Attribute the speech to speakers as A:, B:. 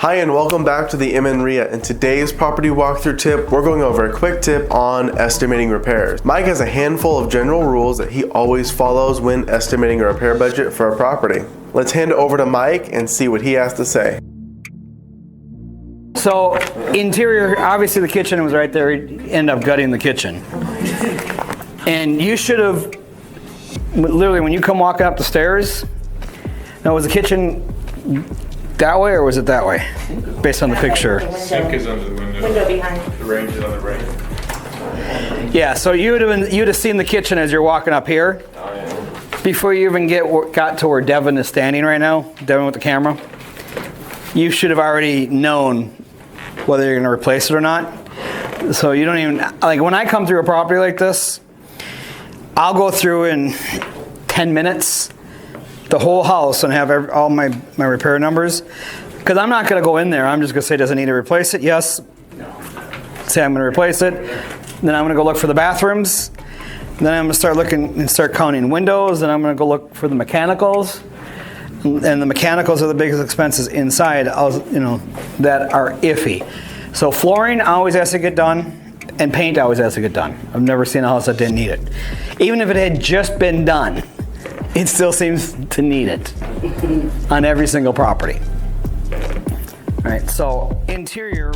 A: Hi and welcome back to the MnREIA. In today's property walkthrough tip, we're going over a quick tip on estimating repairs. Mike has a handful of general rules that he always follows when estimating a repair budget for a property. Let's hand it over to Mike and see what he has to say.
B: So interior, obviously the kitchen was right there. We'd end up gutting the kitchen. And you should have, literally when you come walking up the stairs, now was the kitchen that way or was it that way? Based on the picture.
C: Sink is under the window.
D: Window behind.
C: The range is on the right.
B: Yeah, so you'd have seen the kitchen as you're walking up here.
C: Oh, yeah.
B: Before you even got to where Devin is standing right now, Devin with the camera, you should have already known whether you're going to replace it or not. So you don't even, like when I come through a property like this, I'll go through in 10 minutes the whole house and have all my repair numbers. Because I'm not going to go in there. I'm just going to say, does it need to replace it? Yes. Say I'm going to replace it. Then I'm going to go look for the bathrooms. Then I'm going to start looking and start counting windows. Then I'm going to go look for the mechanicals. And the mechanicals are the biggest expenses inside, that are iffy. So flooring always has to get done, and paint always has to get done. I've never seen a house that didn't need it. Even if it had just been done, it still seems to need it on every single property. All right, so interior.